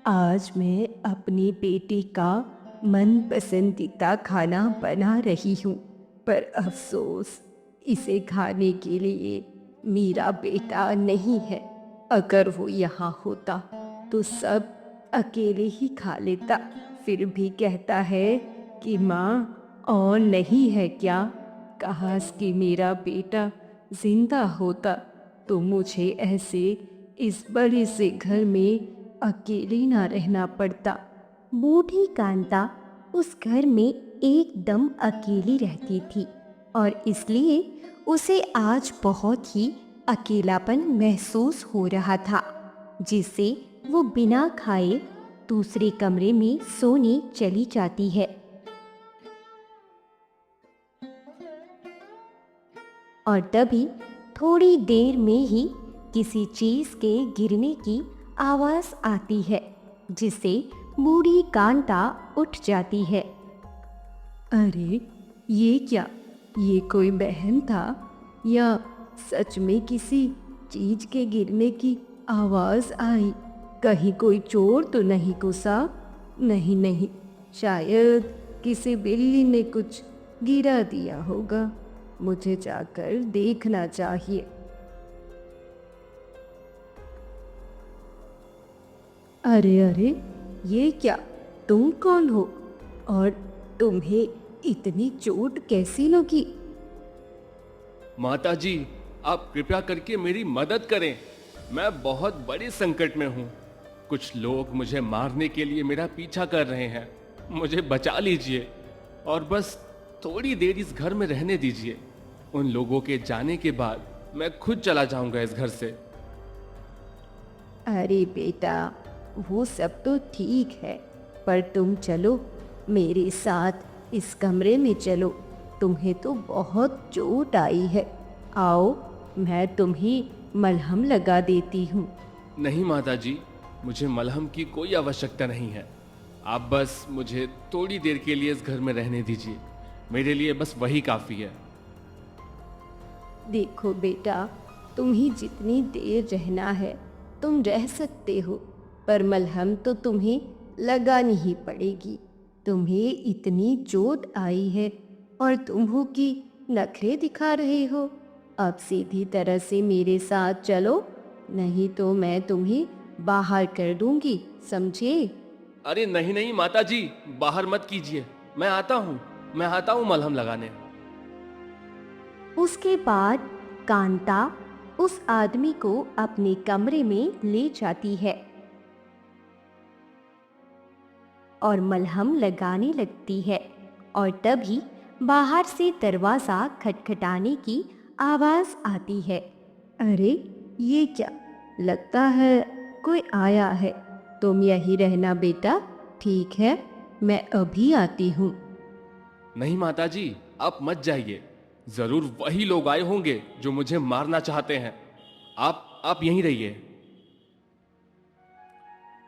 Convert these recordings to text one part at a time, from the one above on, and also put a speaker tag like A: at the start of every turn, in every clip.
A: आज मैं अपनी बेटी का मन पसंदीदा खाना बना रही हूँ, पर अफसोस इसे खाने के लिए मेरा बेटा नहीं है। अगर वो यहाँ होता तो सब अकेले ही खा लेता। फिर भी कहता है कि माँ और नहीं है क्या। काश कि मेरा बेटा जिंदा होता तो मुझे ऐसे इस बड़े से घर में अकेली ना रहना पड़ता।
B: बूढ़ी कांता उस घर में एकदम अकेली रहती थी और इसलिए उसे आज बहुत ही अकेलापन महसूस हो रहा था, जिससे वो बिना खाए दूसरे कमरे में सोने चली जाती है। और तभी थोड़ी देर में ही किसी चीज के गिरने की आवाज आती है, जिससे बूढ़ी कांता उठ जाती है।
A: अरे ये क्या, ये कोई बहन था या सच में किसी चीज के गिरने की आवाज आई। कहीं कोई चोर तो नहीं घुसा। नहीं नहीं, शायद किसी बिल्ली ने कुछ गिरा दिया होगा। मुझे जाकर देखना चाहिए। अरे अरे, ये क्या, तुम कौन हो और तुम्हें इतनी चोट कैसी लगी।
C: माताजी, आप कृपया करके मेरी मदद करें। मैं बहुत बड़े संकट में हूँ। कुछ लोग मुझे मारने के लिए मेरा पीछा कर रहे हैं। मुझे बचा लीजिए और बस थोड़ी देर इस घर में रहने दीजिए। उन लोगों के जाने के बाद मैं खुद चला जाऊंगा इस घर से।
A: अरे बेटा, वो सब तो ठीक है, पर तुम चलो मेरे साथ इस कमरे में चलो। तुम्हें तो बहुत चोट आई है। आओ, मैं तुम्हें मलहम लगा देती हूँ।
C: नहीं माताजी, मुझे मलहम की कोई आवश्यकता नहीं है। आप बस मुझे थोड़ी देर के लिए इस घर में रहने दीजिए। मेरे लिए बस वही काफ़ी है।
A: देखो बेटा, तुम्हें जितनी देर रहना है तुम रह सकते हो, पर मलहम तो तुम्हें लगानी ही पड़ेगी। तुम्हें इतनी चोट आई है और तुम हो कि नखरे दिखा रहे हो। अब सीधी तरह से मेरे साथ चलो, नहीं तो मैं तुम्हें बाहर कर दूंगी, समझे।
C: अरे नहीं नहीं माताजी, बाहर मत कीजिए। मैं आता हूँ मलहम लगाने।
B: उसके बाद कांता उस आदमी को अपने कमरे में ले जाती है और मलहम लगाने लगती है। और तभी बाहर से दरवाजा खटखटाने की आवाज आती है।
A: अरे ये क्या, लगता है कोई आया है। तुम यहीं रहना बेटा, ठीक है, मैं अभी आती हूँ।
C: नहीं माताजी, आप मत जाइए। जरूर वही लोग आए होंगे जो मुझे मारना चाहते हैं। आप यहीं रहिए।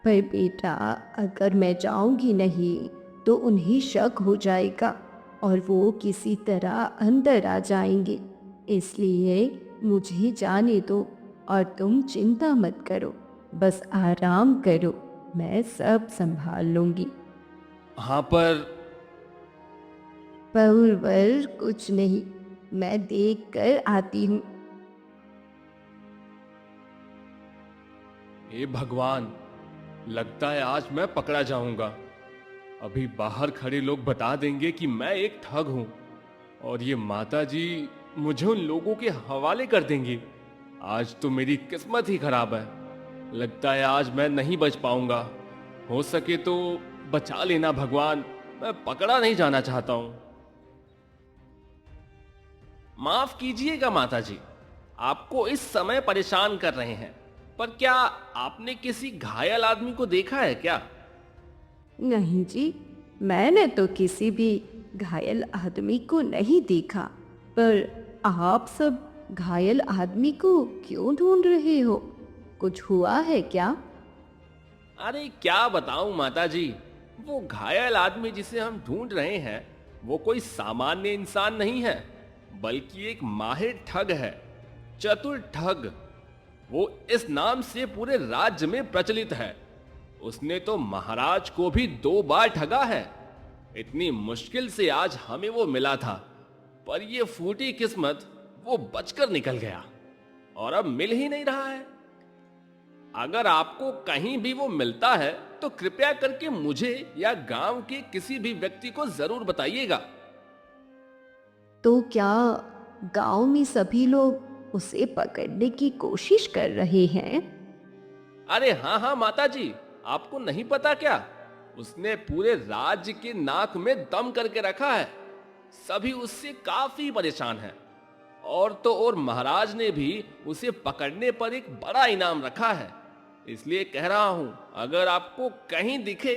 A: पर बेटा, अगर मैं जाऊंगी नहीं तो उन्हें शक हो जाएगा और वो किसी तरह अंदर आ जाएंगे। इसलिए मुझे जाने दो और तुम चिंता मत करो, बस आराम करो, मैं सब संभाल लूंगी।
C: हाँ पर
A: पर कुछ नहीं, मैं देख कर आती हूँ।
C: हे भगवान, लगता है आज मैं पकड़ा जाऊंगा। अभी बाहर खड़े लोग बता देंगे कि मैं एक ठग हूं और ये माताजी मुझे उन लोगों के हवाले कर देंगी। आज तो मेरी किस्मत ही खराब है। लगता है आज मैं नहीं बच पाऊंगा। हो सके तो बचा लेना भगवान, मैं पकड़ा नहीं जाना चाहता हूं। माफ कीजिएगा माताजी, आपको इस समय परेशान कर रहे हैं, पर क्या आपने किसी घायल आदमी को देखा है क्या?
A: नहीं जी, मैंने तो किसी भी घायल आदमी को नहीं देखा। पर आप सब घायल आदमी को क्यों ढूंढ रहे हो? कुछ हुआ है क्या?
C: अरे क्या बताऊं माताजी, वो घायल आदमी जिसे हम ढूंढ रहे हैं वो कोई सामान्य इंसान नहीं है, बल्कि एक माहिर ठग है, चतुर ठग। वो इस नाम से पूरे राज्य में प्रचलित है। उसने तो महाराज को भी 2 बार ठगा है। इतनी मुश्किल से आज हमें वो मिला था, पर ये फूटी किस्मत वो बचकर निकल गया और अब मिल ही नहीं रहा है। अगर आपको कहीं भी वो मिलता है तो कृपया करके मुझे या गांव के किसी भी व्यक्ति को जरूर बताइएगा।
B: तो क्या गांव में सभी लोग उसे पकड़ने की कोशिश कर रहे हैं?
C: अरे हाँ हाँ माता जी, आपको नहीं पता क्या? उसने पूरे राज्य के नाक में दम करके रखा है। सभी उससे काफी परेशान हैं। और तो और महाराज ने भी उसे पकड़ने पर एक बड़ा इनाम रखा है। इसलिए कह रहा हूं, अगर आपको कहीं दिखे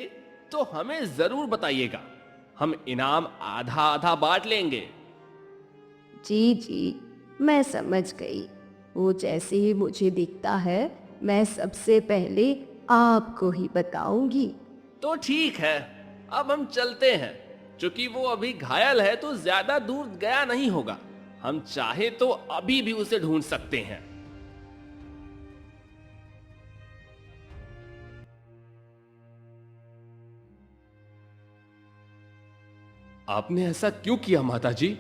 C: तो हमें जरूर बताइएगा। हम इनाम आधा आधा बांट लेंगे।
B: जी जी, मैं समझ गई। वो जैसे ही मुझे दिखता है मैं सबसे पहले आपको ही बताऊंगी।
C: तो ठीक है, अब हम चलते हैं। क्योंकि वो अभी घायल है तो ज्यादा दूर गया नहीं होगा। हम चाहे तो अभी भी उसे ढूंढ सकते हैं। आपने ऐसा क्यों किया माता जी?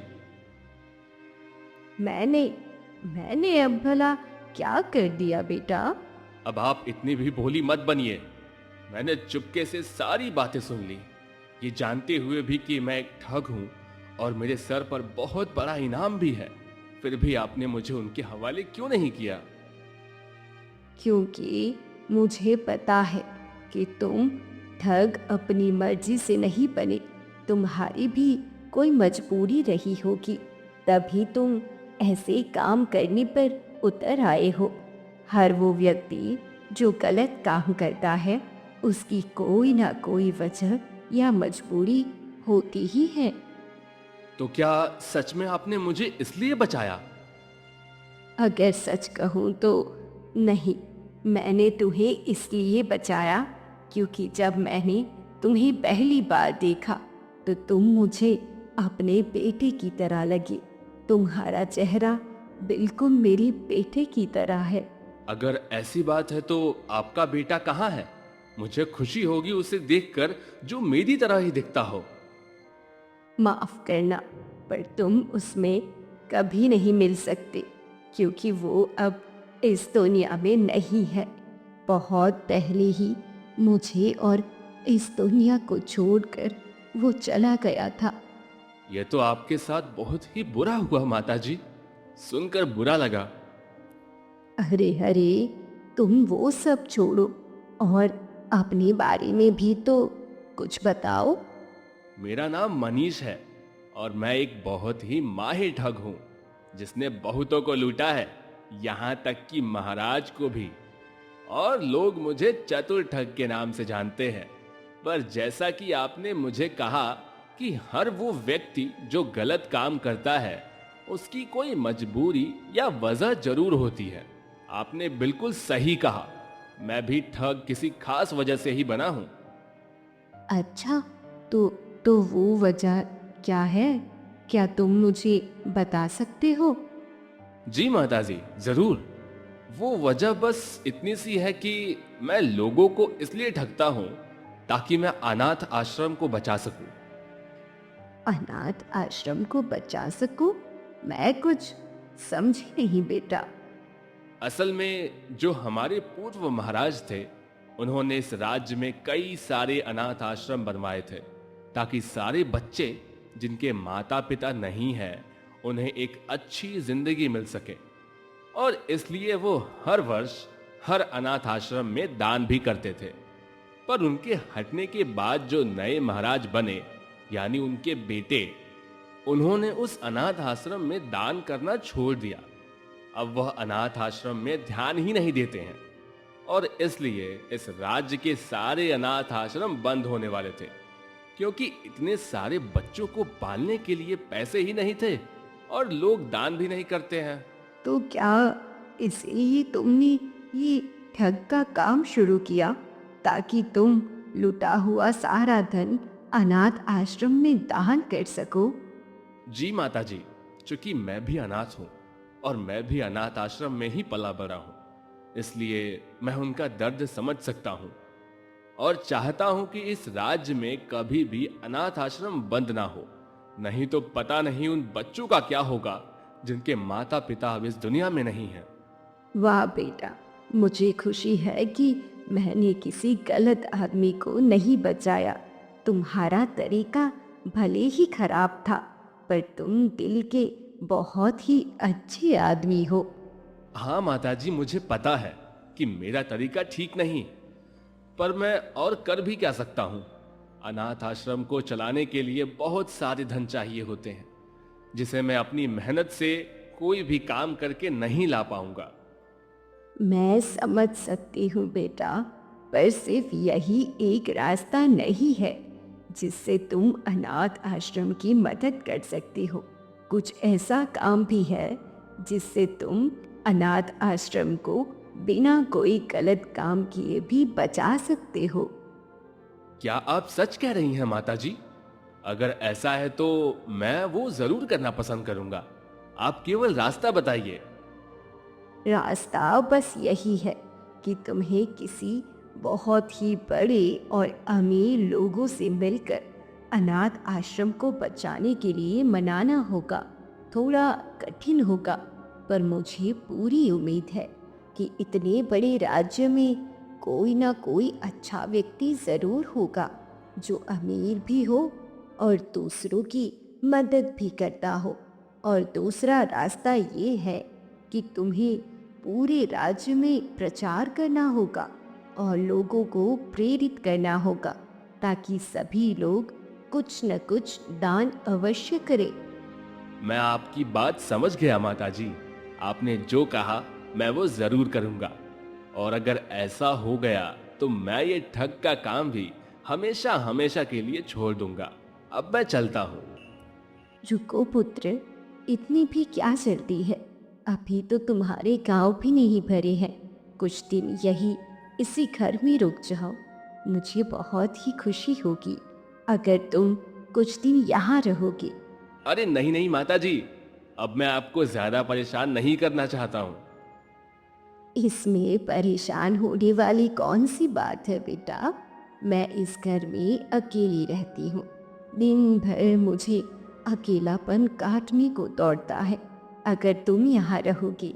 B: मैंने अब भला क्या कर दिया बेटा?
C: अब आप इतनी भी भोली मत बनिए। मैंने चुपके से सारी बातें सुन ली, ये जानते हुए भी कि मैं एक ठग हूं और मेरे सर पर बहुत बड़ा इनाम भी है। फिर भी आपने मुझे उनके हवाले क्यों नहीं किया?
B: क्योंकि मुझे पता है कि तुम ठग अपनी मर्जी से नहीं बने। तुम्हारी भी कोई मजबूरी रही होगी, तभी तुम ऐसे काम करने पर उतर आए हो। हर वो व्यक्ति जो गलत काम करता है उसकी कोई ना कोई वजह या मजबूरी होती ही है।
C: तो क्या सच में आपने मुझे इसलिए बचाया?
B: अगर सच कहूँ तो नहीं, मैंने तुम्हें इसलिए बचाया क्योंकि जब मैंने तुम्हें पहली बार देखा तो तुम मुझे अपने बेटे की तरह लगे। तुम्हारा चेहरा बिल्कुल मेरे बेटे की तरह है।
C: अगर ऐसी बात है तो आपका बेटा कहाँ है? मुझे खुशी होगी उसे देखकर जो मेरी तरह ही दिखता हो।
B: माफ करना, पर तुम उसमें कभी नहीं मिल सकते क्योंकि वो अब इस दुनिया में नहीं है। बहुत पहले ही मुझे और इस दुनिया को छोड़कर वो चला गया था।
C: यह तो आपके साथ बहुत ही बुरा हुआ माता जी, सुनकर बुरा लगा।
B: अरे अरे, तुम वो सब छोड़ो और अपने बारे में भी तो कुछ बताओ।
C: मेरा नाम मनीष है और मैं एक बहुत ही माहिर ठग हूँ जिसने बहुतों को लूटा है, यहाँ तक कि महाराज को भी। और लोग मुझे चतुर ठग के नाम से जानते हैं। पर जैसा कि आपने मुझे कहा कि हर वो व्यक्ति जो गलत काम करता है उसकी कोई मजबूरी या वजह जरूर होती है। आपने बिल्कुल सही कहा। मैं भी ठग किसी खास वजह से ही बना हूं।
B: अच्छा, तो वो वजह क्या है? क्या तुम मुझे बता सकते हो?
C: जी माताजी, जरूर। वो वजह बस इतनी सी है कि मैं लोगों को इसलिए ठगता हूं ताकि मैं अनाथ आश्रम को बचा सकूं।
B: अनाथ आश्रम को बचा सको? मैं कुछ समझी नहीं बेटा।
C: असल में जो हमारे पूर्व महाराज थे, उन्होंने इस राज्य में कई सारे अनाथ आश्रम बनवाए थे ताकि सारे बच्चे जिनके माता पिता नहीं हैं उन्हें एक अच्छी जिंदगी मिल सके। और इसलिए वो हर वर्ष हर अनाथ आश्रम में दान भी करते थे। पर उनके हटने के बाद जो नए महाराज बने, यानी उनके बेटे, उन्होंने उस अनाथ आश्रम में दान करना छोड़ दिया। अब वह अनाथ आश्रम में ध्यान ही नहीं देते हैं और इसलिए इस राज्य के सारे अनाथ आश्रम बंद होने वाले थे, क्योंकि इतने सारे बच्चों को पालने के लिए पैसे ही नहीं थे और लोग दान भी नहीं करते हैं।
B: तो क्या इसलिए तुमने ये ठग का काम शुरू किया ताकि तुम लुटा हुआ सारा धन अनाथ आश्रम में दान कर सको?
C: जी माता जी, चूंकि मैं भी अनाथ हूं और मैं भी अनाथ आश्रम में ही पला बड़ा हूं, इसलिए मैं उनका दर्द समझ सकता हूं। और चाहता हूं कि इस राज्य में कभी भी अनाथ आश्रम बंद ना हो। नहीं तो पता नहीं उन बच्चों का क्या होगा जिनके माता पिता अब इस दुनिया में नहीं हैं।
A: वाह बेटा, मुझे खुशी है कि मैंने किसी गलत आदमी को नहीं बचाया। तुम्हारा तरीका भले ही खराब था, पर तुम दिल के बहुत ही अच्छे आदमी हो।
C: हाँ माताजी, मुझे पता है कि मेरा तरीका ठीक नहीं, पर मैं और कर भी क्या सकता हूँ। अनाथ आश्रम को चलाने के लिए बहुत सारे धन चाहिए होते हैं, जिसे मैं अपनी मेहनत से कोई भी काम करके नहीं ला पाऊंगा।
A: मैं समझ सकती हूँ बेटा, पर सिर्फ यही एक रास्ता नहीं है जिससे तुम अनाथ आश्रम की मदद कर सकती हो। कुछ ऐसा काम भी है जिससे तुम अनाथ आश्रम को बिना कोई गलत काम किए भी बचा सकते हो।
C: क्या आप सच कह रही हैं माताजी? अगर ऐसा है तो मैं वो जरूर करना पसंद करूंगा। आप केवल रास्ता बताइए।
A: रास्ता बस यही है कि तुम्हें किसी बहुत ही बड़े और अमीर लोगों से मिलकर अनाथ आश्रम को बचाने के लिए मनाना होगा। थोड़ा कठिन होगा, पर मुझे पूरी उम्मीद है कि इतने बड़े राज्य में कोई ना कोई अच्छा व्यक्ति ज़रूर होगा जो अमीर भी हो और दूसरों की मदद भी करता हो। और दूसरा रास्ता ये है कि तुम्हें पूरे राज्य में प्रचार करना होगा और लोगों को प्रेरित करना होगा ताकि सभी लोग कुछ न कुछ दान अवश्य करें।
C: मैं आपकी बात समझ गया माताजी। आपने जो कहा मैं वो जरूर करूंगा। और अगर ऐसा हो गया तो मैं ये ठग का काम भी हमेशा हमेशा के लिए छोड़ दूंगा। अब मैं चलता हूँ।
A: रुको पुत्र, इतनी भी क्या जल्दी है? अभी तो तुम्हारे गांव भी नहीं भरे हैं। कुछ दिन यही इसी घर में रुक जाओ। मुझे बहुत ही खुशी होगी अगर तुम कुछ दिन यहाँ रहोगे।
C: अरे नहीं नहीं माताजी, अब मैं आपको ज्यादा परेशान नहीं करना चाहता हूँ।
A: इसमें परेशान होने वाली कौन सी बात है बेटा? मैं इस घर में अकेली रहती हूँ। दिन भर मुझे अकेलापन काटने को दौड़ता है। अगर तुम यहाँ रहोगे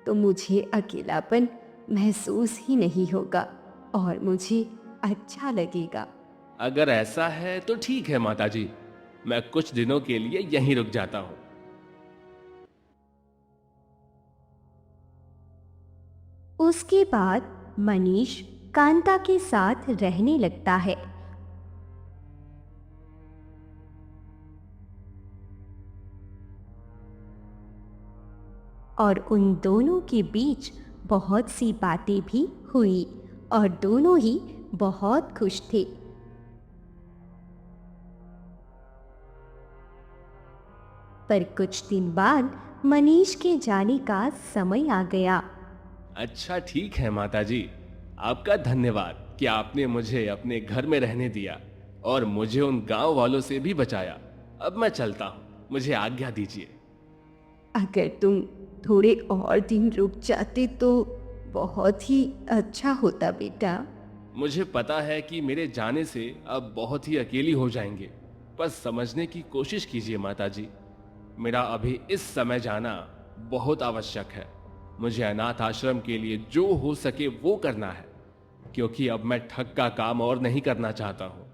A: तो मुझे अकेलापन महसूस ही नहीं होगा और मुझे अच्छा लगेगा।
C: अगर ऐसा है तो ठीक है माताजी, मैं कुछ दिनों के लिए यहीं रुक जाता हूँ।
B: उसके बाद मनीष कांता के साथ रहने लगता है। और उन दोनों के बीच बहुत सी बातें भी हुई और दोनों ही बहुत खुश थे। पर कुछ दिन बाद मनीष के जाने का समय आ गया।
C: अच्छा ठीक है माताजी, आपका धन्यवाद कि आपने मुझे अपने घर में रहने दिया और मुझे उन गांव वालों से भी बचाया। अब मैं चलता हूँ, मुझे आज्ञा दीजिए।
A: अगर तुम थोड़े और दिन रुक जाते तो बहुत ही अच्छा होता बेटा।
C: मुझे पता है कि मेरे जाने से अब बहुत ही अकेली हो जाएंगे, पर समझने की कोशिश कीजिए माताजी। मेरा अभी इस समय जाना बहुत आवश्यक है। मुझे अनाथ आश्रम के लिए जो हो सके वो करना है, क्योंकि अब मैं ठग का काम और नहीं करना चाहता हूँ।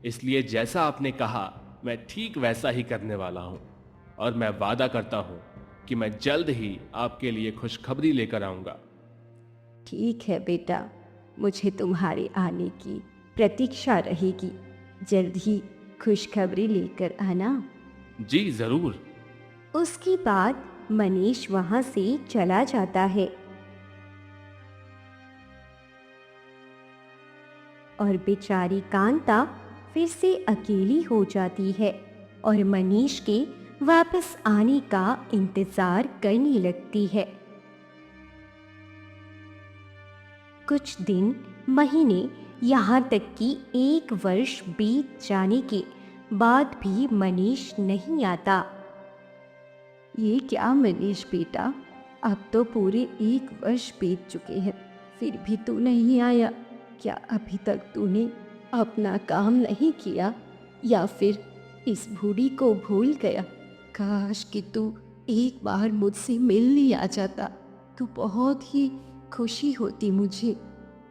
C: इसलिए जैसा आपने कहा मैं ठीक वैसा ही करने वाला हूँ, और मैं वादा करता हूँ कि मैं जल्द ही आपके लिए खुशखबरी लेकर आऊँगा।
A: ठीक है बेटा, मुझे तुम्हारे आने की प्रतीक्षा रहेगी। जल्द ही खुशखबरी लेकर आना।
C: जी जरूर।
B: उसके बाद मनीष वहां से चला जाता है और बेचारी कांता फिर से अकेली हो जाती है और मनीष के वापस आने का इंतजार करने लगती है। कुछ दिन, महीने, यहाँ तक कि 1 वर्ष बीत जाने के बाद भी मनीष नहीं आता।
A: ये क्या मनीष बेटा, अब तो पूरे 1 वर्ष बीत चुके हैं, फिर भी तू नहीं आया। क्या अभी तक तूने अपना काम नहीं किया या फिर इस बूढ़ी को भूल गया? काश कि तू एक बार मुझसे मिलने आ जाता तो बहुत ही खुशी होती मुझे।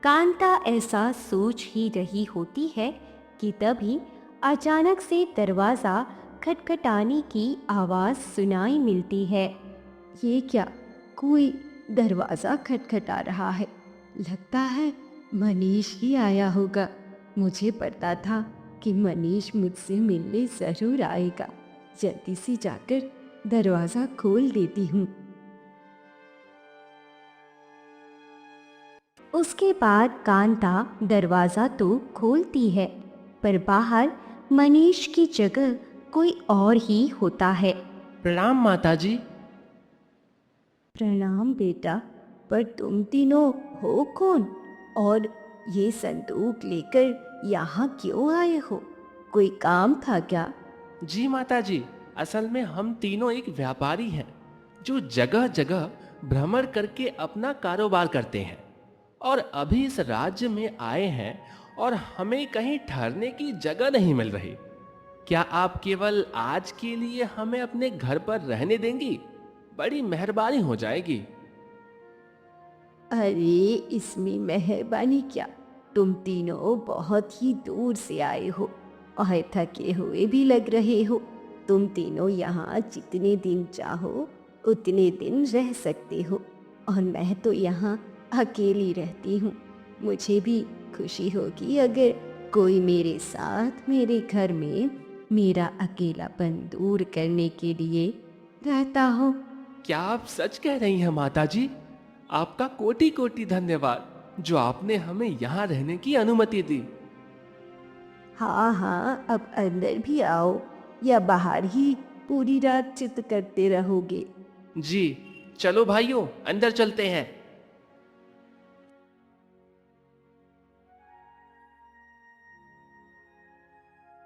B: कांता ऐसा सोच ही रही होती है कि तभी अचानक से दरवाजा खटखटाने की आवाज सुनाई मिलती है।
A: ये क्या, कोई दरवाज़ा खटखटा रहा है? लगता है मनीष ही आया होगा। मुझे पता था कि मनीष मुझसे मिलने ज़रूर आएगा। जल्दी से जाकर दरवाज़ा खोल देती हूँ।
B: उसके बाद कांता दरवाजा तो खोलती है, पर बाहर मनीष की जगह कोई और ही होता है।
D: प्रणाम माताजी।
A: प्रणाम बेटा, पर तुम तीनों हो कौन? और ये संदूक लेकर यहाँ क्यों आए हो? कोई काम था क्या?
D: जी माताजी, असल में हम तीनों एक व्यापारी हैं जो जगह जगह भ्रमण करके अपना कारोबार करते हैं और अभी इस राज्य में आए हैं और हमें कहीं ठहरने की जगह नहीं मिल रही। क्या आप केवल आज के लिए हमें अपने घर पर रहने देंगी? बड़ी मेहरबानी हो जाएगी।
A: अरे इसमें मेहरबानी क्या, तुम तीनों बहुत ही दूर से आए हो और थके हुए भी लग रहे हो। तुम तीनों यहाँ जितने दिन चाहो उतने दिन रह सकते हो और मैं तो यहाँ अकेली रहती हूँ। मुझे भी खुशी होगी अगर कोई मेरे साथ मेरे घर में मेरा अकेलापन दूर करने के लिए रहता हो।
D: क्या आप सच कह रही हैं माताजी? आपका कोटि कोटि धन्यवाद जो आपने हमें यहाँ रहने की अनुमति दी।
A: हाँ हाँ, अब अंदर भी आओ या बाहर ही पूरी रात चित करते रहोगे?
D: जी चलो भाइयों, अंदर चलते हैं।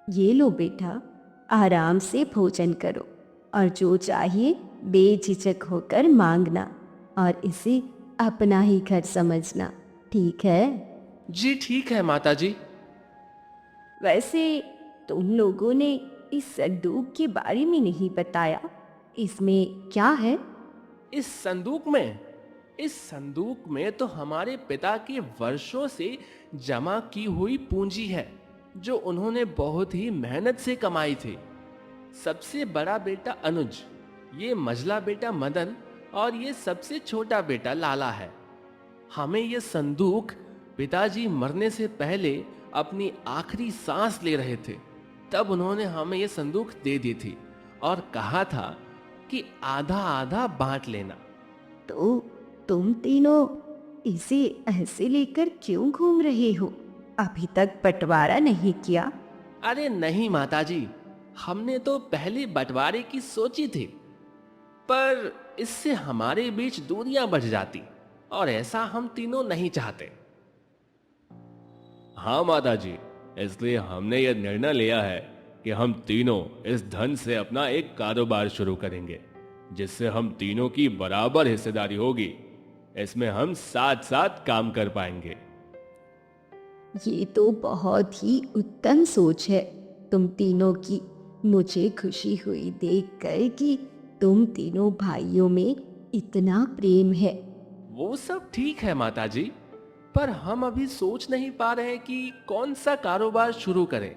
A: ये लो बेटा, आराम से भोजन करो और जो चाहिए बेझिझक होकर मांगना और इसे अपना ही घर समझना, ठीक है?
D: जी ठीक है माताजी।
A: वैसे तुम लोगों ने इस संदूक के बारे में नहीं बताया, इसमें क्या है?
D: इस संदूक में तो हमारे पिता के वर्षों से जमा की हुई पूंजी है जो उन्होंने बहुत ही मेहनत से कमाई थी। सबसे बड़ा बेटा अनुज, ये मझला बेटा मदन और ये सबसे छोटा बेटा लाला है। हमें ये संदूक पिताजी मरने से पहले अपनी आखिरी सांस ले रहे थे, तब उन्होंने हमें ये संदूक दे दी थी और कहा था कि आधा आधा बांट लेना।
A: तो तुम तीनों इसे ऐसे लेकर क्यों घूम रहे हो? अभी तक बंटवारा नहीं किया?
D: अरे नहीं माताजी, हमने तो पहले बंटवारे की सोची थी, पर इससे हमारे बीच दूरियां बढ़ जाती और ऐसा हम तीनों नहीं चाहते।
C: हाँ माताजी, इसलिए हमने यह निर्णय लिया है कि हम तीनों इस धन से अपना एक कारोबार शुरू करेंगे जिससे हम तीनों की बराबर हिस्सेदारी होगी। इसमें हम साथ साथ काम कर पाएंगे।
A: ये तो बहुत ही उत्तम सोच है तुम तीनों की। मुझे खुशी हुई देखकर कि तुम तीनों भाइयों में इतना प्रेम है।
D: वो सब ठीक है माताजी, पर हम अभी सोच नहीं पा रहे कि कौन सा कारोबार शुरू करें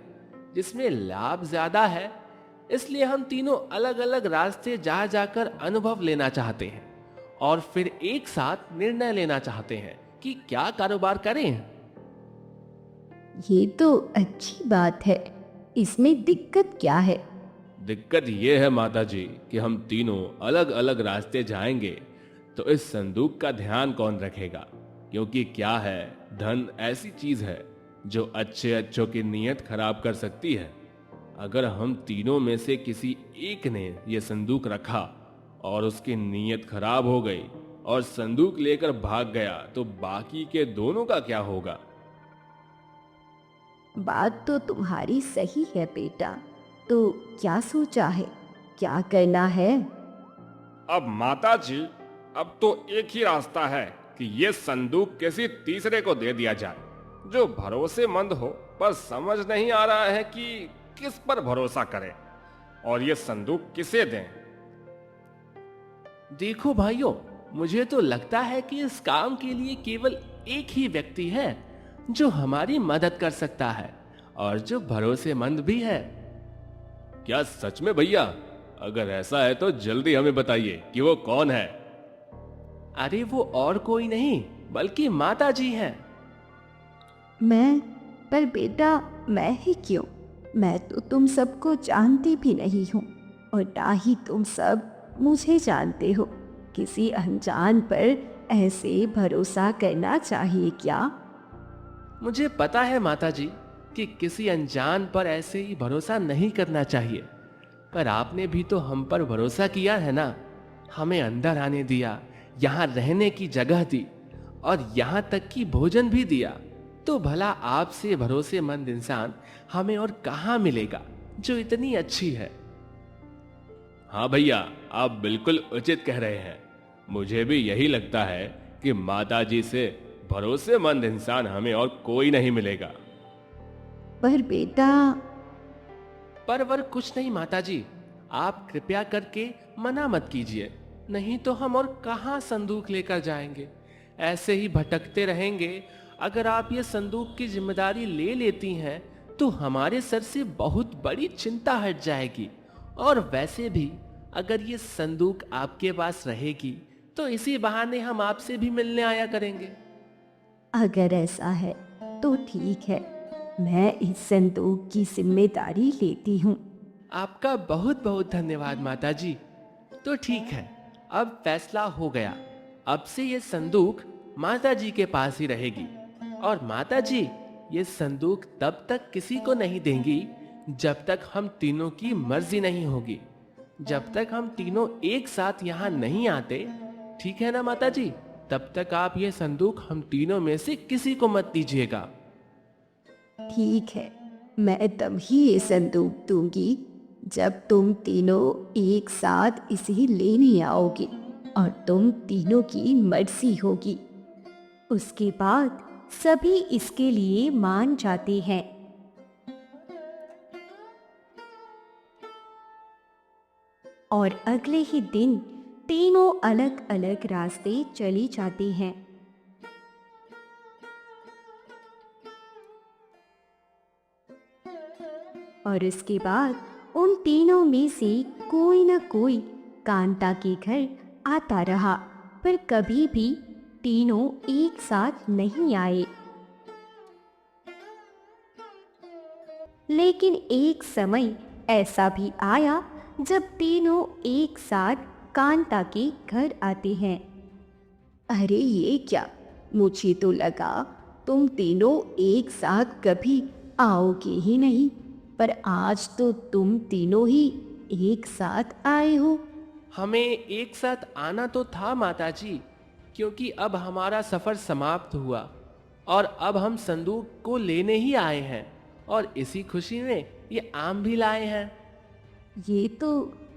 D: जिसमें लाभ ज्यादा है। इसलिए हम तीनों अलग अलग रास्ते जा जाकर अनुभव लेना चाहते हैं और फिर एक साथ निर्णय लेना चाहते हैं कि क्या कारोबार करें।
A: ये तो अच्छी बात है, इसमें दिक्कत क्या है?
C: दिक्कत ये है माताजी कि हम तीनों अलग अलग रास्ते जाएंगे तो इस संदूक का ध्यान कौन रखेगा? क्योंकि क्या है, धन ऐसी चीज है जो अच्छे अच्छों की नीयत खराब कर सकती है। अगर हम तीनों में से किसी एक ने यह संदूक रखा और उसकी नीयत खराब हो गई और संदूक लेकर भाग गया तो बाकी के दोनों का क्या होगा?
A: बात तो तुम्हारी सही है बेटा, तो क्या सोचा है, क्या करना है?
E: अब माताजी, अब तो एक ही रास्ता है कि ये संदूक किसी तीसरे को दे दिया जाए जो भरोसेमंद हो, पर समझ नहीं आ रहा है कि किस पर भरोसा करें और ये संदूक किसे दें।
D: देखो भाइयों, मुझे तो लगता है कि इस काम के लिए केवल एक ही व्यक्ति है जो हमारी मदद कर सकता है और जो भरोसेमंद भी है।
C: क्या सच में भैया? अगर ऐसा है तो जल्दी हमें बताइए कि वो कौन है।
D: अरे वो और कोई नहीं बल्कि माता जी हैं।
A: पर बेटा, मैं ही क्यों? मैं तो तुम सबको जानती भी नहीं हूँ और ना ही तुम सब मुझे जानते हो। किसी अनजान पर ऐसे भरोसा करना चाहिए क्या?
D: मुझे पता है माता जी कि किसी अनजान पर ऐसे ही भरोसा नहीं करना चाहिए, पर आपने भी तो हम पर भरोसा किया है ना। हमें अंदर आने दिया, यहाँ रहने की जगह दी और यहाँ तक कि भोजन भी दिया। तो भला आपसे भरोसेमंद इंसान हमें और कहाँ मिलेगा जो इतनी अच्छी है।
C: हाँ भैया, आप बिल्कुल उचित कह रहे हैं। मुझे भी यही लगता है कि माता जी से भरोसेमंद इंसान हमें और कोई नहीं मिलेगा।
A: पर बेटा,
D: पर कुछ नहीं माता जी, आप कृपया करके मना मत कीजिए, नहीं तो हम और कहाँ संदूक लेकर जाएंगे। ऐसे ही भटकते रहेंगे। अगर आप ये संदूक की जिम्मेदारी ले लेती हैं तो हमारे सर से बहुत बड़ी चिंता हट जाएगी। और वैसे भी अगर ये संदूक आपके पास रहेगी तो इसी बहाने हम आपसे भी मिलने आया करेंगे।
A: अगर ऐसा है तो ठीक है, मैं इस संदूक की जिम्मेदारी लेती हूँ।
D: आपका बहुत बहुत धन्यवाद माता जी। तो ठीक है, अब फैसला हो गया। अब से ये संदूक माता जी के पास ही रहेगी और माता जी ये संदूक तब तक किसी को नहीं देंगी जब तक हम तीनों की मर्जी नहीं होगी, जब तक हम तीनों एक साथ यहाँ नहीं आते। ठीक है ना माता जी? तब तक आप ये संदूक हम तीनों में से किसी को मत दीजिएगा।
A: ठीक है, मैं तब ही ये संदूक दूंगी जब तुम तीनों एक साथ इसे लेने आओगे और तुम तीनों की मर्जी होगी।
B: उसके बाद सभी इसके लिए मान जाते हैं। और अगले ही दिन तीनों अलग अलग रास्ते चले जाते हैं। और इसके बाद उन तीनों में से कोई न कोई कांता के घर आता रहा, पर कभी भी तीनों एक साथ नहीं आए। लेकिन एक समय ऐसा भी आया जब तीनों एक साथ कांता के घर आते हैं।
A: अरे ये क्या, मुझे तो लगा तुम तीनों एक साथ कभी आओगे ही नहीं, पर आज तो तुम तीनों ही एक साथ आए हो।
D: हमें एक साथ आना तो था माता जी, क्योंकि अब हमारा सफर समाप्त हुआ और अब हम संदूक को लेने ही आए हैं और इसी खुशी में ये आम भी लाए हैं।
A: ये तो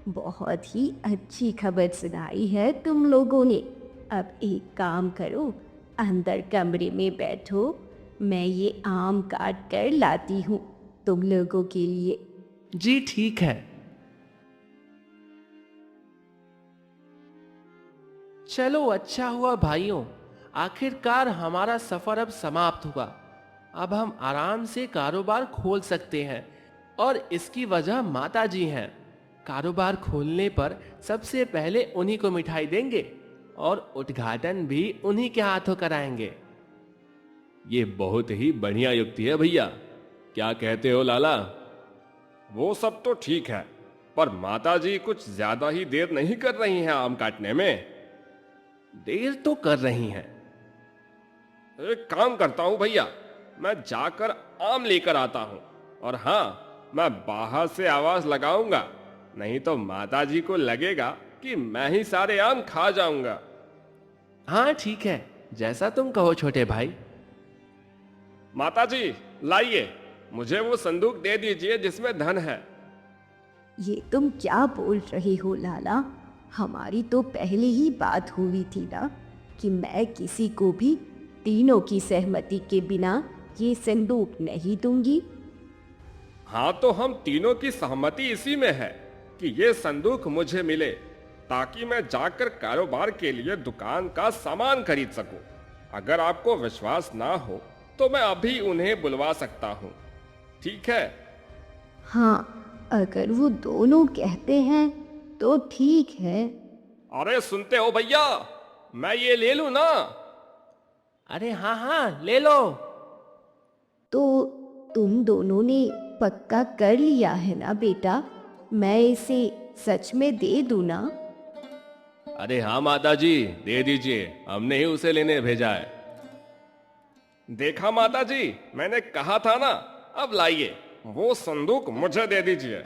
A: बहुत ही अच्छी खबर सुनाई है तुम लोगों ने। अब एक काम करो, अंदर कमरे में बैठो, मैं ये आम काट कर लाती हूँ तुम लोगों के लिए।
D: जी ठीक है। चलो अच्छा हुआ भाइयों, आखिरकार हमारा सफर अब समाप्त हुआ। अब हम आराम से कारोबार खोल सकते हैं और इसकी वजह माता जी हैं। कारोबार खोलने पर सबसे पहले उन्हीं को मिठाई देंगे और उद्घाटन भी उन्हीं के हाथों कराएंगे।
C: ये बहुत ही बढ़िया युक्ति है भैया, क्या कहते हो लाला?
E: वो सब तो ठीक है, पर माताजी कुछ ज्यादा ही देर नहीं कर रही हैं आम काटने में।
D: देर तो कर रही हैं।
E: एक काम करता हूं भैया, मैं जाकर आम लेकर आता हूं। और हाँ, मैं बाहर से आवाज लगाऊंगा, नहीं तो माताजी को लगेगा कि मैं ही सारे आम खा जाऊंगा।
D: हाँ ठीक है, जैसा तुम कहो छोटे भाई।
E: माताजी लाइए, मुझे वो संदूक दे दीजिए जिसमें धन है।
A: ये तुम क्या बोल रहे हो लाला? हमारी तो पहले ही बात हुई थी ना कि मैं किसी को भी तीनों की सहमति के बिना ये संदूक नहीं दूंगी।
E: हाँ, तो हम तीनों की सहमति इसी में है कि ये संदूक मुझे मिले, ताकि मैं जाकर कारोबार के लिए दुकान का सामान खरीद सकूं। अगर आपको विश्वास ना हो तो मैं अभी उन्हें बुलवा सकता हूँ, ठीक है?
A: हाँ, अगर वो दोनों कहते हैं तो ठीक है।
E: अरे सुनते हो भैया, मैं ये ले लूं ना?
D: अरे हाँ हाँ, ले लो।
A: तो तुम दोनों ने पक्का कर लिया है ना बेटा? मैं इसे सच में दे दूं ना?
C: अरे हाँ माता जी, दे दीजिए, हमने ही उसे लेने भेजा है।
E: देखा माता जी, मैंने कहा था ना। अब लाइए, वो संदूक मुझे दे दीजिए।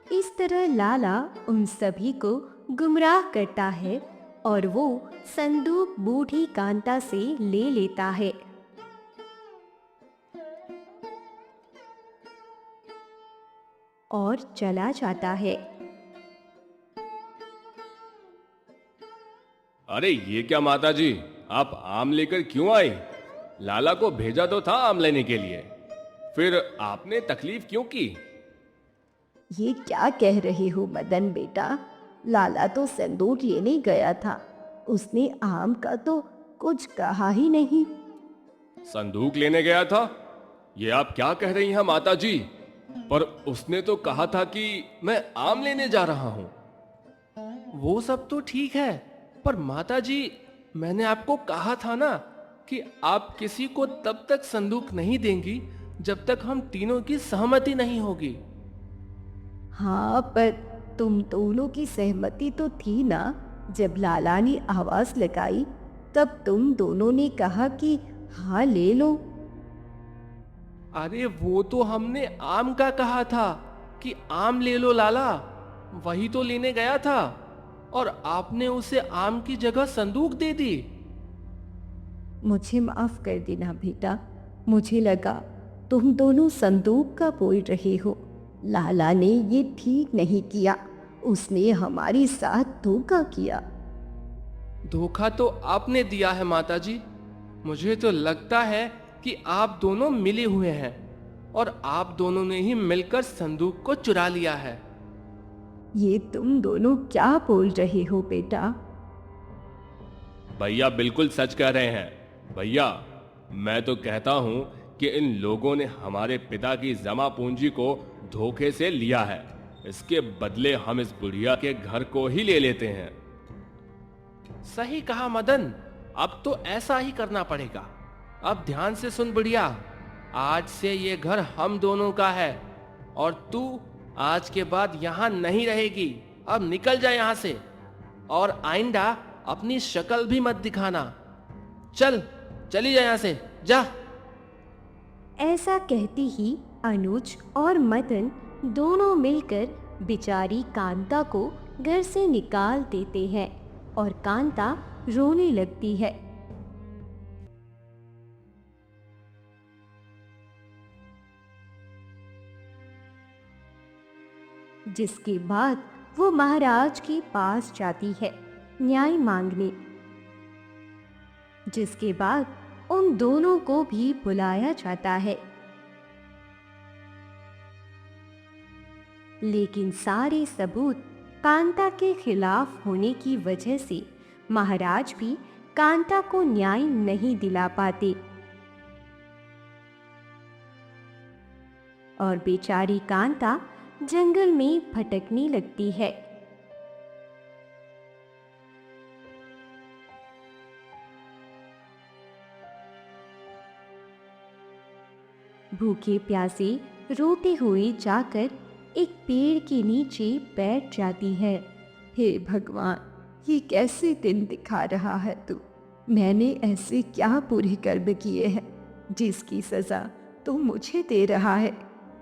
B: इस तरह लाला उन सभी को गुमराह करता है और वो संदूक बूढ़ी कांता से ले लेता है। और चला जाता है।
C: अरे ये क्या माता जी, आप आम लेकर क्यों आई? लाला को भेजा तो था आम लेने के लिए, फिर आपने तकलीफ क्यों की?
A: ये क्या कह रहे हो मदन बेटा? लाला तो संदूक लेने गया था, उसने आम का तो कुछ कहा ही नहीं।
C: संदूक लेने गया था? ये आप क्या कह रही हैं माता जी? पर उसने तो कहा था कि मैं आम लेने जा रहा हूं।
D: वो सब तो ठीक है, पर माता जी, मैंने आपको कहा था ना कि आप किसी को तब तक संदूक नहीं देंगी जब तक हम तीनों की सहमति नहीं होगी।
A: हाँ, पर तुम दोनों की सहमति तो थी ना? जब लाला ने आवाज लगाई तब तुम दोनों ने कहा कि हाँ ले लो।
D: अरे वो तो हमने आम का कहा था कि आम ले लो लाला, वही तो लेने गया था, और आपने उसे आम की जगह संदूक दे दी।
A: मुझे माफ कर देना बेटा, मुझे लगा तुम दोनों संदूक का बोल रहे हो। लाला ने ये ठीक नहीं किया, उसने हमारे साथ धोखा किया।
D: धोखा तो आपने दिया है माता जी। मुझे तो लगता है कि आप दोनों मिले हुए हैं और आप दोनों ने ही मिलकर संदूक को चुरा लिया है।
A: ये तुम दोनों क्या बोल रहे हो बेटा?
C: भैया बिल्कुल सच कह रहे हैं। भैया, मैं तो कहता हूं कि इन लोगों ने हमारे पिता की जमा पूंजी को धोखे से लिया है। इसके बदले हम इस बुढ़िया के घर को ही ले लेते हैं।
D: सही कहा मदन, अब तो ऐसा ही करना पड़ेगा। अब ध्यान से सुन बुढ़िया, आज से ये घर हम दोनों का है और तू आज के बाद यहाँ नहीं रहेगी। अब निकल जा यहाँ से, और आइंदा अपनी शक्ल भी मत दिखाना। चली जा यहाँ से, जा।
B: ऐसा कहते ही अनुज और मदन दोनों मिलकर बेचारी कांता को घर से निकाल देते हैं और कांता रोने लगती है। जिसके बाद वो महाराज के पास जाती है न्याय मांगने। जिसके बाद उन दोनों को भी बुलाया जाता है, लेकिन सारे सबूत कांता के खिलाफ होने की वजह से महाराज भी कांता को न्याय नहीं दिला पाते और बेचारी कांता जंगल में भटकने लगती है। भूखे प्यासे रोते हुए जाकर एक पेड़ के नीचे बैठ जाती है।
A: हे भगवान, ये कैसे दिन दिखा रहा है तू? मैंने ऐसे क्या बुरे कर्म किए हैं जिसकी सजा तू मुझे दे रहा है?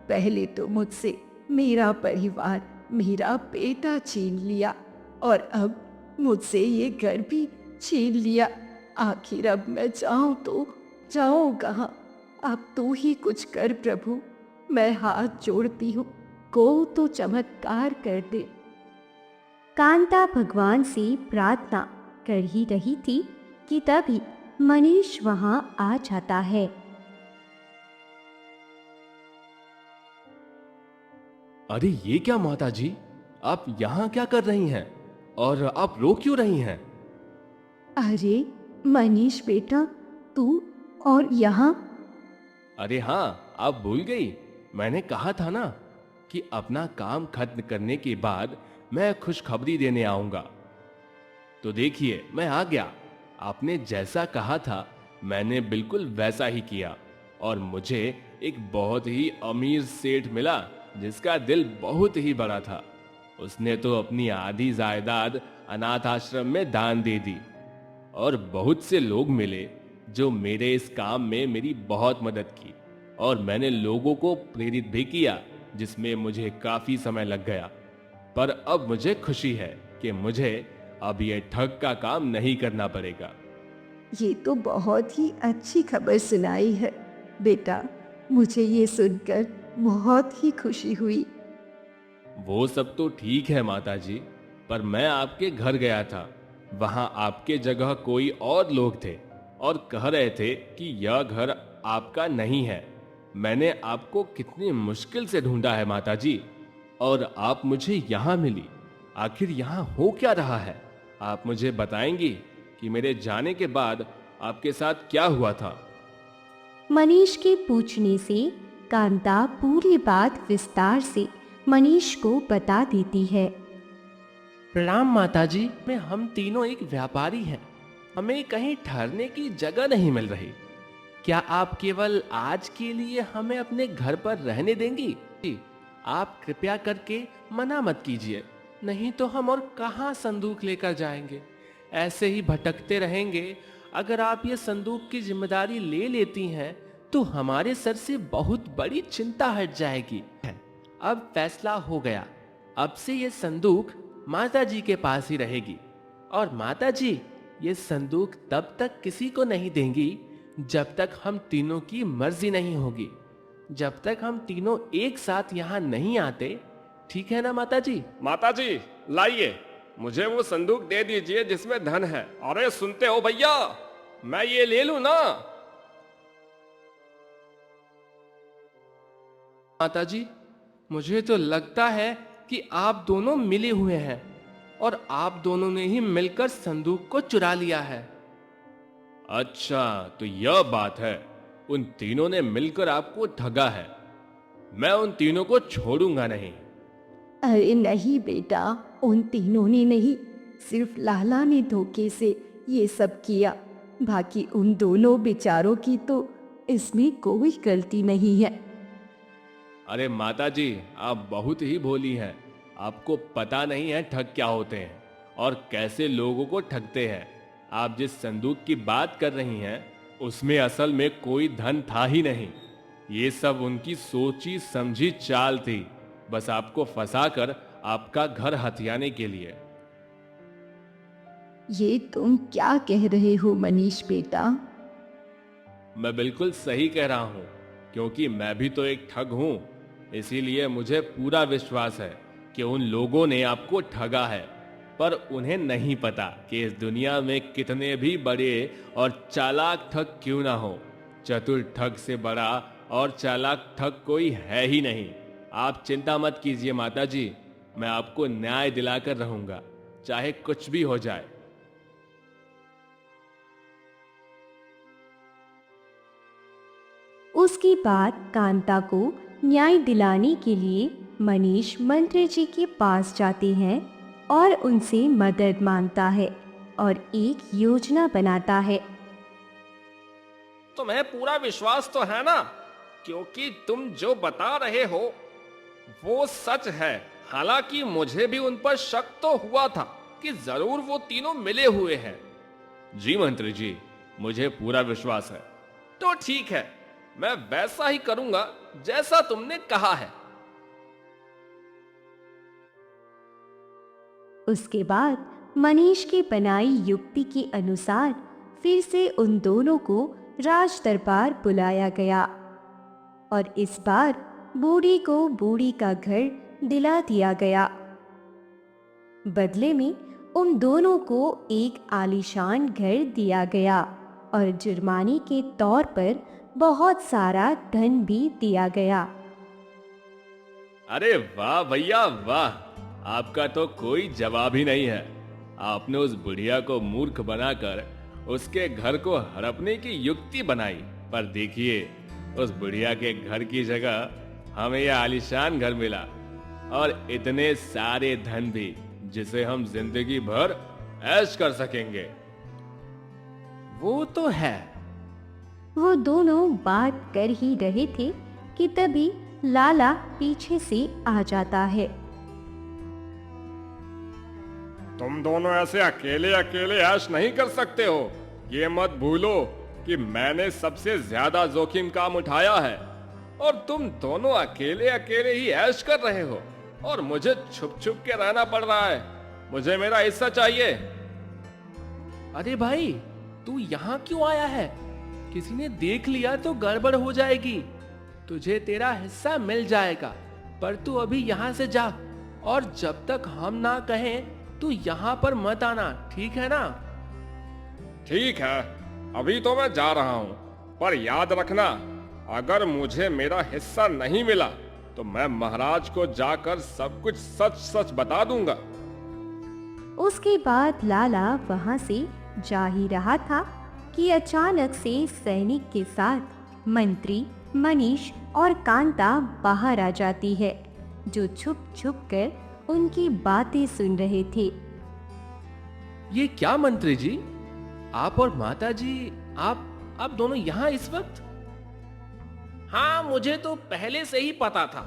A: पहले तो मुझसे मेरा परिवार, मेरा बेटा छीन लिया और अब मुझसे ये घर भी छीन लिया। आखिर अब मैं जाऊं तो जाऊं कहाँ? अब तू ही कुछ कर प्रभु, मैं हाथ जोड़ती हूँ, को तो चमत्कार कर दे।
B: कांता भगवान से प्रार्थना कर ही रही थी कि तभी मनीष वहां आ जाता है
C: अरे ये क्या माता जी, आप यहाँ क्या कर रही हैं और आप रो क्यों रही हैं?
A: अरे मनीष बेटा, तू और यहाँ?
C: अरे हाँ, आप भूल गई। मैंने कहा था ना कि अपना काम खत्म करने के बाद मैं खुशखबरी देने आऊंगा। तो देखिए, मैं आ गया। आपने जैसा कहा था मैंने बिल्कुल वैसा ही किया और मुझे एक बहुत ही अमीर सेठ मिला जिसका दिल बहुत ही बड़ा था। उसने तो अपनी आधी जायदाद अनाथ आश्रम में दान दे दी और बहुत से लोग मिले जो मेरे इस काम में मेरी बहुत मदद की और मैंने लोगों को प्रेरित भी किया, जिसमें मुझे काफी समय लग गया। पर अब मुझे खुशी है कि मुझे अब ये ठग का काम नहीं करना पड़ेगा।
A: ये तो बहुत ही अच्छी खबर सुनाई है बेटा, मुझे ये सुनकर बहुत ही खुशी हुई।
C: वो सब तो ठीक है माता जी, पर मैं आपके घर गया था। वहां आपके जगह कोई और लोग थे और कह रहे थे कि यह घर आपका नहीं है। मैंने आपको कितनी मुश्किल से ढूंढा है माता जी, और आप मुझे यहाँ मिली। आखिर यहाँ हो क्या रहा है? आप मुझे बताएंगी कि मेरे जाने के बाद आपके साथ क्या हुआ था?
B: मनीष के पूछने से कांता पूरी बात विस्तार से मनीष को बता देती है।
D: प्रणाम माताजी, में हम तीनों एक व्यापारी हैं। हमें कहीं ठहरने की जगह नहीं मिल रही। क्या आप केवल आज के लिए हमें अपने घर पर रहने देंगी? आप कृपया करके मना मत कीजिए, नहीं तो हम और कहाँ संदूक लेकर जाएंगे। ऐसे ही भटकते रहेंगे। अगर आप ये संदूक की जिम्मेदारी ले लेती हैं तो हमारे सर से बहुत बड़ी चिंता हट जाएगी। अब फैसला हो गया, अब से ये संदूक माता जी के पास ही रहेगी और माता जी ये संदूक तब तक किसी को नहीं देंगी जब तक हम तीनों की मर्जी नहीं होगी, जब तक हम तीनों एक साथ यहाँ नहीं आते। ठीक है ना माता जी?
E: माता जी लाइए, मुझे वो संदूक दे दीजिए जिसमें धन है। अरे सुनते हो भैया, मैं ये ले लूं ना?
D: माता जी, मुझे तो लगता है कि आप दोनों मिले हुए हैं और आप दोनों ने ही मिलकर संदूक को चुरा लिया है।
C: अच्छा, तो यह बात है। उन तीनों ने मिलकर आपको ठगा है। मैं उन तीनों को छोड़ूंगा नहीं।
A: अरे नहीं बेटा, उन तीनों ने नहीं, सिर्फ लाला ने धोखे से ये सब किया। बाकी उन दोनों बेचारों की तो इसमें कोई गलती नहीं है।
C: अरे माता जी, आप बहुत ही भोली हैं। आपको पता नहीं है ठग क्या होते हैं और कैसे लोगों को ठगते हैं। आप जिस संदूक की बात कर रही हैं उसमें असल में कोई धन था ही नहीं। ये सब उनकी सोची समझी चाल थी, बस आपको फंसाकर आपका घर हथियाने के लिए।
A: ये तुम क्या कह रहे हो मनीष बेटा?
C: मैं बिल्कुल सही कह रहा हूं, क्योंकि मैं भी तो एक ठग हूं। इसीलिए मुझे पूरा विश्वास है कि उन लोगों ने आपको ठगा है, पर उन्हें नहीं पता कि इस दुनिया में कितने भी बड़े और चालाक ठग क्यों ना हो, चतुर ठग से बड़ा और चालाक ठग कोई है ही नहीं। आप चिंता मत कीजिए माता जी, मैं आपको न्याय दिलाकर रहूंगा, चाहे कुछ भी हो जाए।
B: उसके बाद कांता को न्याय दिलाने के लिए मनीष मंत्री जी के पास जाते हैं और उनसे मदद मांगता है और एक योजना बनाता है।
E: तुम्हें पूरा विश्वास तो है ना, क्योंकि तुम जो बता रहे हो वो सच है। हालांकि मुझे भी उन पर शक तो हुआ था कि जरूर वो तीनों मिले हुए हैं।
C: जी मंत्री जी, मुझे पूरा विश्वास है।
E: तो ठीक है, मैं वैसा ही करूंगा जैसा तुमने कहा है।
B: उसके बाद मनीष की बनाई युक्ति के अनुसार फिर से उन दोनों को राज दरबार बुलाया गया और इस बार बूढ़ी को बूढ़ी का घर दिला दिया गया। बदले में उन दोनों को एक आलीशान घर दिया गया और जुर्माने के तौर पर बहुत सारा धन भी दिया गया।
C: अरे वाह भैया वाह, आपका तो कोई जवाब ही नहीं है। आपने उस बुढ़िया को मूर्ख बनाकर उसके घर को हड़पने की युक्ति बनाई, पर देखिए उस बुढ़िया के घर की जगह हमें यह आलीशान घर मिला और इतने सारे धन भी, जिसे हम जिंदगी भर ऐश कर सकेंगे।
D: वो तो है।
B: वो दोनों बात कर ही रहे थे कि तभी लाला पीछे से आ जाता है।
E: तुम दोनों ऐसे अकेले अकेले ऐश नहीं कर सकते हो। ये मत भूलो कि मैंने सबसे ज्यादा जोखिम काम उठाया है और तुम दोनों अकेले अकेले ही ऐश कर रहे हो और मुझे छुप छुप के रहना पड़ रहा है। मुझे मेरा हिस्सा चाहिए।
D: अरे भाई, तू यहाँ क्यों आया है? किसी ने देख लिया तो गड़बड़ हो जाएगी। तुझे तेरा हिस्सा मिल जाएगा, पर तू अभी यहाँ से जा और जब तक हम ना कहें तू यहाँ पर मत आना, ठीक है ना?
E: ठीक है, अभी तो मैं जा रहा हूँ, पर याद रखना अगर मुझे मेरा हिस्सा नहीं मिला तो मैं महाराज को जाकर सब कुछ सच सच बता दूंगा।
B: उसके बाद लाला वहां से जा ही रहा था कि अचानक से सैनिक के साथ मंत्री मनीष और कांता बाहर आ जाती है, जो छुप छुप कर उनकी बातें सुन रहे थे।
D: ये क्या मंत्री जी, आप और माता जी, आप दोनों यहाँ इस वक्त?
E: हाँ, मुझे तो पहले से ही पता था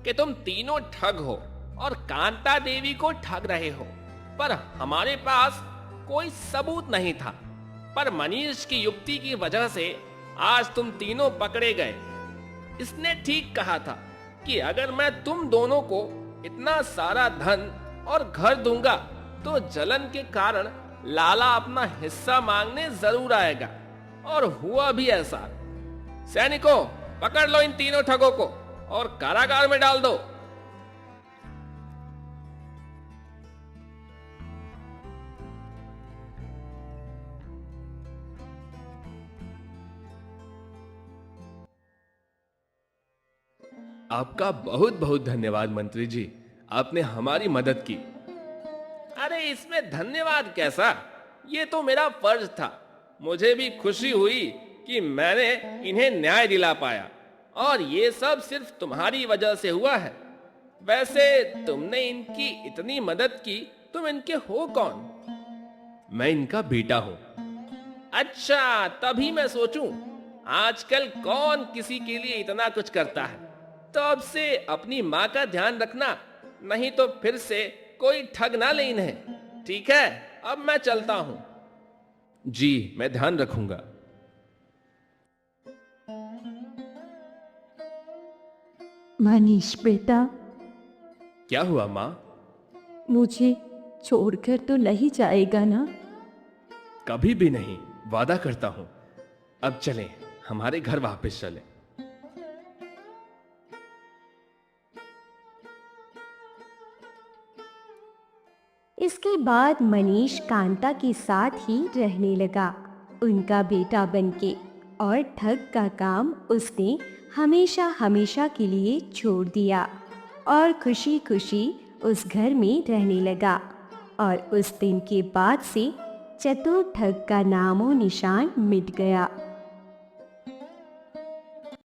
E: कि तुम तीनों ठग हो और कांता देवी को ठग रहे हो, पर हमारे पास कोई सबूत नहीं था। पर मनीष की युक्ति की वजह से आज तुम तीनों पकड़े गए। इसने ठीक कहा था कि अगर मैं तुम दोनों को इतना सारा धन और घर दूंगा तो जलन के कारण लाला अपना हिस्सा मांगने जरूर आएगा, और हुआ भी ऐसा। सैनिकों, पकड़ लो इन तीनों ठगों को और कारागार में डाल दो।
C: आपका बहुत बहुत धन्यवाद मंत्री जी, आपने हमारी मदद की।
E: अरे इसमें धन्यवाद कैसा, ये तो मेरा फर्ज था। मुझे भी खुशी हुई कि मैंने इन्हें न्याय दिला पाया, और ये सब सिर्फ तुम्हारी वजह से हुआ है। वैसे तुमने इनकी इतनी मदद की, तुम इनके हो कौन?
C: मैं इनका बेटा हूँ।
E: अच्छा, तभी मैं सोचूं आजकल कौन किसी के लिए इतना कुछ करता है। तो अब से अपनी माँ का ध्यान रखना, नहीं तो फिर से कोई ठग ना ले इन्हें। ठीक है, अब मैं चलता हूं।
C: जी, मैं ध्यान रखूंगा।
A: मनीष बेटा,
C: क्या हुआ माँ?
A: मुझे छोड़कर तो नहीं जाएगा ना?
C: कभी भी नहीं, वादा करता हूँ। अब चलें, हमारे घर वापस चलें।
B: इसके बाद मनीष कांता के साथ ही रहने लगा, उनका बेटा बनके, और ठग का काम उसने हमेशा हमेशा के लिए छोड़ दिया और खुशी खुशी उस घर में रहने लगा। और उस दिन के बाद से चतुर ठग का नामो निशान मिट गया।